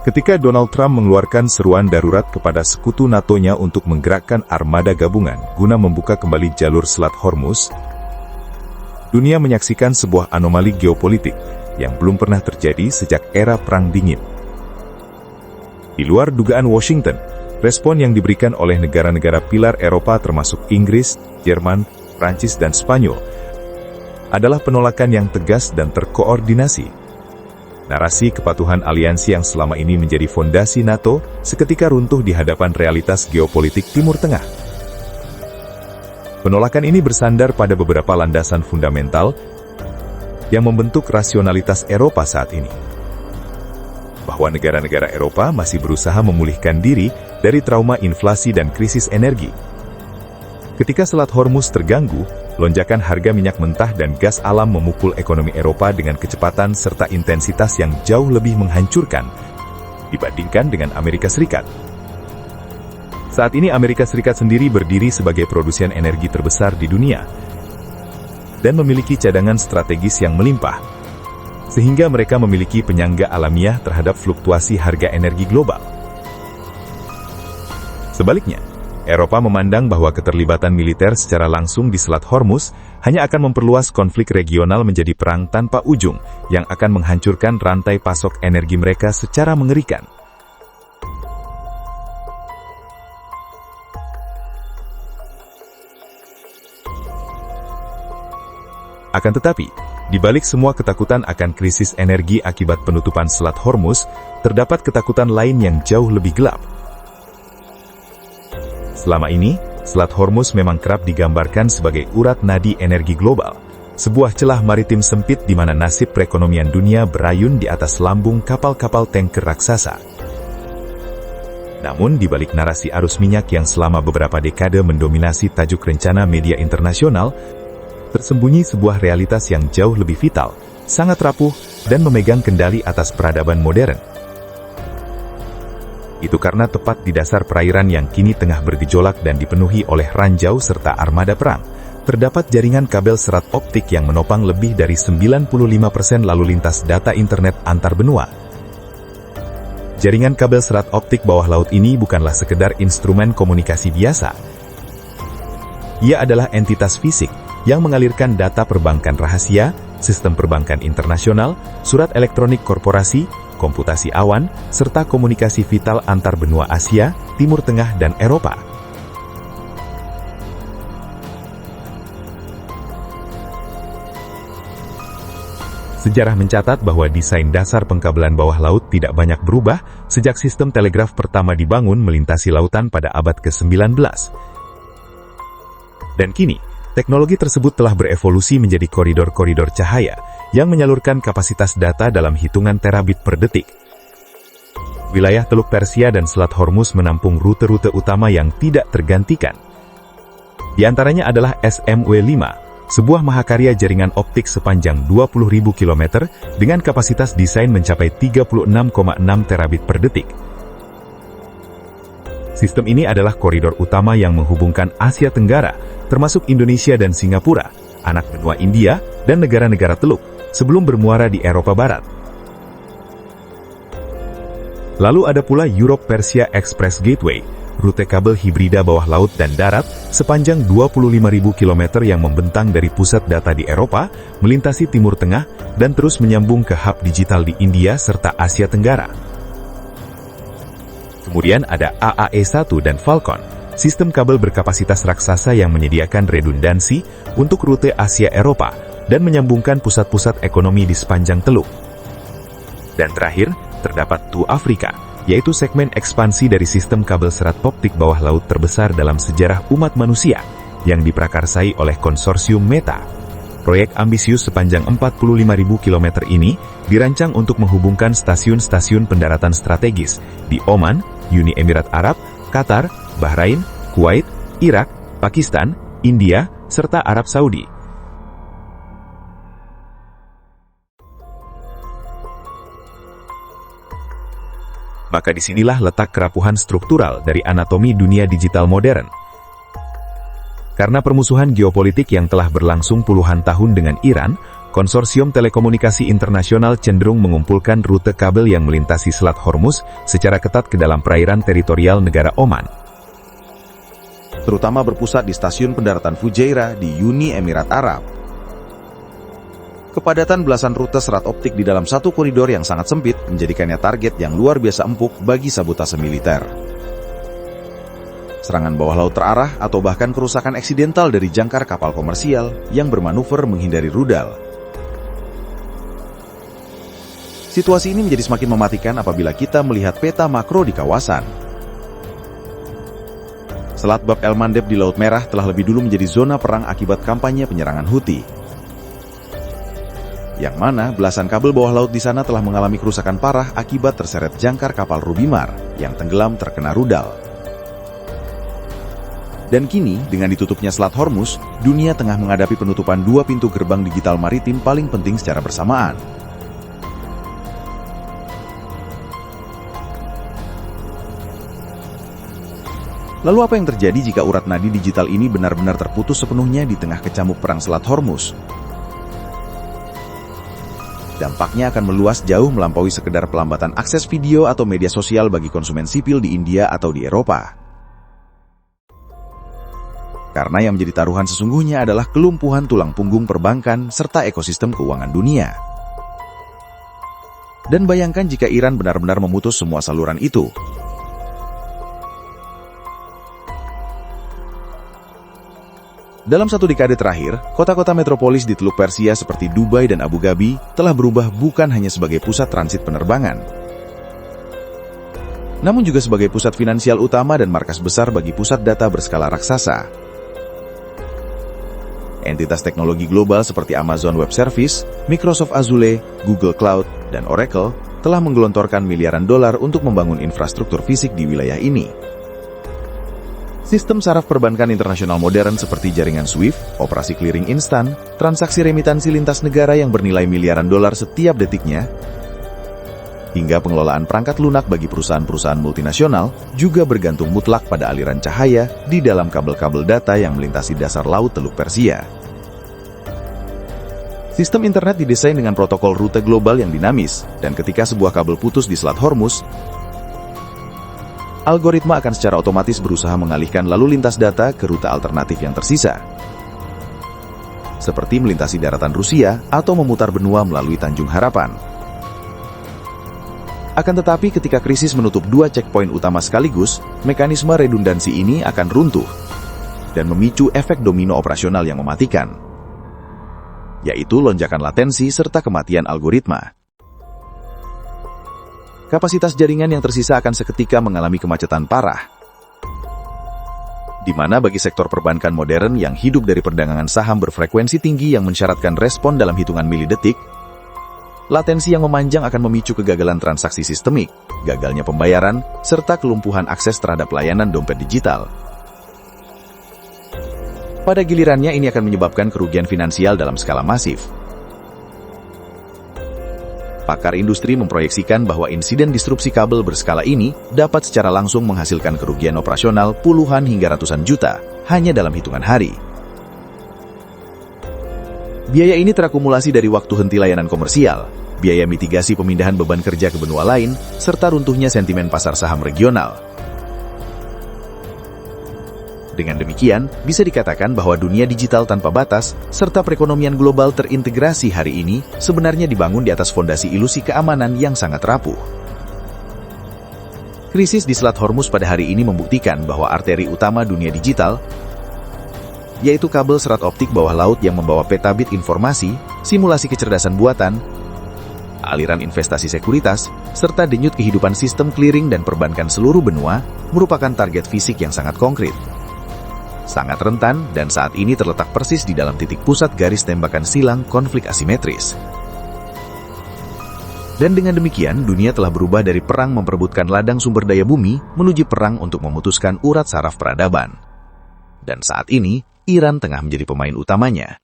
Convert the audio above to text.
Ketika Donald Trump mengeluarkan seruan darurat kepada sekutu NATO-nya untuk menggerakkan armada gabungan guna membuka kembali jalur Selat Hormuz, dunia menyaksikan sebuah anomali geopolitik yang belum pernah terjadi sejak era Perang Dingin. Di luar dugaan Washington, respon yang diberikan oleh negara-negara pilar Eropa termasuk Inggris, Jerman, Prancis, dan Spanyol adalah penolakan yang tegas dan terkoordinasi. Narasi kepatuhan aliansi yang selama ini menjadi fondasi NATO seketika runtuh di hadapan realitas geopolitik Timur Tengah. Penolakan ini bersandar pada beberapa landasan fundamental yang membentuk rasionalitas Eropa saat ini. Bahwa negara-negara Eropa masih berusaha memulihkan diri dari trauma inflasi dan krisis energi. Ketika Selat Hormuz terganggu, lonjakan harga minyak mentah dan gas alam memukul ekonomi Eropa dengan kecepatan serta intensitas yang jauh lebih menghancurkan dibandingkan dengan Amerika Serikat. Saat ini Amerika Serikat sendiri berdiri sebagai produsen energi terbesar di dunia dan memiliki cadangan strategis yang melimpah, sehingga mereka memiliki penyangga alamiah terhadap fluktuasi harga energi global. Sebaliknya, Eropa memandang bahwa keterlibatan militer secara langsung di Selat Hormuz hanya akan memperluas konflik regional menjadi perang tanpa ujung yang akan menghancurkan rantai pasok energi mereka secara mengerikan. Akan tetapi, di balik semua ketakutan akan krisis energi akibat penutupan Selat Hormuz, terdapat ketakutan lain yang jauh lebih gelap. Selama ini, Selat Hormuz memang kerap digambarkan sebagai urat nadi energi global, sebuah celah maritim sempit di mana nasib perekonomian dunia berayun di atas lambung kapal-kapal tanker raksasa. Namun, di balik narasi arus minyak yang selama beberapa dekade mendominasi tajuk rencana media internasional, tersembunyi sebuah realitas yang jauh lebih vital, sangat rapuh, dan memegang kendali atas peradaban modern. Itu karena tepat di dasar perairan yang kini tengah bergejolak dan dipenuhi oleh ranjau serta armada perang, terdapat jaringan kabel serat optik yang menopang lebih dari 95% lalu lintas data internet antar benua. Jaringan kabel serat optik bawah laut ini bukanlah sekedar instrumen komunikasi biasa. Ia adalah entitas fisik yang mengalirkan data perbankan rahasia, sistem perbankan internasional, surat elektronik korporasi, komputasi awan, serta komunikasi vital antar benua Asia, Timur Tengah, dan Eropa. Sejarah mencatat bahwa desain dasar pengkabelan bawah laut tidak banyak berubah sejak sistem telegraf pertama dibangun melintasi lautan pada abad ke-19. Dan kini, teknologi tersebut telah berevolusi menjadi koridor-koridor cahaya yang menyalurkan kapasitas data dalam hitungan terabit per detik. Wilayah Teluk Persia dan Selat Hormuz menampung rute-rute utama yang tidak tergantikan. Di antaranya adalah SMW-5, sebuah mahakarya jaringan optik sepanjang 20.000 km dengan kapasitas desain mencapai 36,6 terabit per detik. Sistem ini adalah koridor utama yang menghubungkan Asia Tenggara, termasuk Indonesia dan Singapura, anak benua India, dan negara-negara teluk, sebelum bermuara di Eropa Barat. Lalu ada pula Europe-Persia Express Gateway, rute kabel hibrida bawah laut dan darat sepanjang 25.000 km yang membentang dari pusat data di Eropa, melintasi Timur Tengah, dan terus menyambung ke hub digital di India serta Asia Tenggara. Kemudian ada AAE-1 dan Falcon, sistem kabel berkapasitas raksasa yang menyediakan redundansi untuk rute Asia-Eropa dan menyambungkan pusat-pusat ekonomi di sepanjang teluk. Dan terakhir, terdapat TU Afrika, yaitu segmen ekspansi dari sistem kabel serat optik bawah laut terbesar dalam sejarah umat manusia, yang diprakarsai oleh konsorsium Meta. Proyek ambisius sepanjang 45.000 km ini dirancang untuk menghubungkan stasiun-stasiun pendaratan strategis di Oman, Uni Emirat Arab, Qatar, Bahrain, Kuwait, Irak, Pakistan, India, serta Arab Saudi. Maka disinilah letak kerapuhan struktural dari anatomi dunia digital modern. Karena permusuhan geopolitik yang telah berlangsung puluhan tahun dengan Iran, Konsorsium Telekomunikasi Internasional cenderung mengumpulkan rute kabel yang melintasi Selat Hormuz secara ketat ke dalam perairan teritorial negara Oman. Terutama berpusat di stasiun pendaratan Fujairah di Uni Emirat Arab. Kepadatan belasan rute serat optik di dalam satu koridor yang sangat sempit menjadikannya target yang luar biasa empuk bagi sabotase militer. Serangan bawah laut terarah atau bahkan kerusakan eksidental dari jangkar kapal komersial yang bermanuver menghindari rudal. Situasi ini menjadi semakin mematikan apabila kita melihat peta makro di kawasan. Selat Bab el-Mandeb di Laut Merah telah lebih dulu menjadi zona perang akibat kampanye penyerangan Houthi. Yang mana belasan kabel bawah laut di sana telah mengalami kerusakan parah akibat terseret jangkar kapal Rubimar yang tenggelam terkena rudal. Dan kini, dengan ditutupnya Selat Hormuz, dunia tengah menghadapi penutupan dua pintu gerbang digital maritim paling penting secara bersamaan. Lalu apa yang terjadi jika urat nadi digital ini benar-benar terputus sepenuhnya di tengah kecamuk perang Selat Hormuz? Dampaknya akan meluas jauh melampaui sekedar pelambatan akses video atau media sosial bagi konsumen sipil di India atau di Eropa. Karena yang menjadi taruhan sesungguhnya adalah kelumpuhan tulang punggung perbankan serta ekosistem keuangan dunia. Dan bayangkan jika Iran benar-benar memutus semua saluran itu. Dalam satu dekade terakhir, kota-kota metropolis di Teluk Persia seperti Dubai dan Abu Dhabi telah berubah bukan hanya sebagai pusat transit penerbangan, namun juga sebagai pusat finansial utama dan markas besar bagi pusat data berskala raksasa. Entitas teknologi global seperti Amazon Web Service, Microsoft Azure, Google Cloud, dan Oracle telah menggelontorkan miliaran dolar untuk membangun infrastruktur fisik di wilayah ini. Sistem saraf perbankan internasional modern seperti jaringan SWIFT, operasi clearing instan, transaksi remitansi lintas negara yang bernilai miliaran dolar setiap detiknya, hingga pengelolaan perangkat lunak bagi perusahaan-perusahaan multinasional juga bergantung mutlak pada aliran cahaya di dalam kabel-kabel data yang melintasi dasar laut Teluk Persia. Sistem internet didesain dengan protokol rute global yang dinamis, dan ketika sebuah kabel putus di Selat Hormuz, algoritma akan secara otomatis berusaha mengalihkan lalu lintas data ke rute alternatif yang tersisa, seperti melintasi daratan Rusia atau memutar benua melalui Tanjung Harapan. Akan tetapi ketika krisis menutup dua checkpoint utama sekaligus, mekanisme redundansi ini akan runtuh dan memicu efek domino operasional yang mematikan, yaitu lonjakan latensi serta kematian algoritma. Kapasitas jaringan yang tersisa akan seketika mengalami kemacetan parah, di mana bagi sektor perbankan modern yang hidup dari perdagangan saham berfrekuensi tinggi yang mensyaratkan respon dalam hitungan milidetik, latensi yang memanjang akan memicu kegagalan transaksi sistemik, gagalnya pembayaran, serta kelumpuhan akses terhadap layanan dompet digital. Pada gilirannya ini akan menyebabkan kerugian finansial dalam skala masif. Pakar industri memproyeksikan bahwa insiden disrupsi kabel berskala ini dapat secara langsung menghasilkan kerugian operasional puluhan hingga ratusan juta hanya dalam hitungan hari. Biaya ini terakumulasi dari waktu henti layanan komersial, biaya mitigasi pemindahan beban kerja ke benua lain, serta runtuhnya sentimen pasar saham regional. Dengan demikian, bisa dikatakan bahwa dunia digital tanpa batas, serta perekonomian global terintegrasi hari ini, sebenarnya dibangun di atas fondasi ilusi keamanan yang sangat rapuh. Krisis di Selat Hormuz pada hari ini membuktikan bahwa arteri utama dunia digital, yaitu kabel serat optik bawah laut yang membawa petabit informasi, simulasi kecerdasan buatan, aliran investasi sekuritas, serta denyut kehidupan sistem clearing dan perbankan seluruh benua, merupakan target fisik yang sangat konkret, sangat rentan, dan saat ini terletak persis di dalam titik pusat garis tembakan silang konflik asimetris. Dan dengan demikian, dunia telah berubah dari perang memperebutkan ladang sumber daya bumi menuju perang untuk memutuskan urat saraf peradaban. Dan saat ini, Iran tengah menjadi pemain utamanya.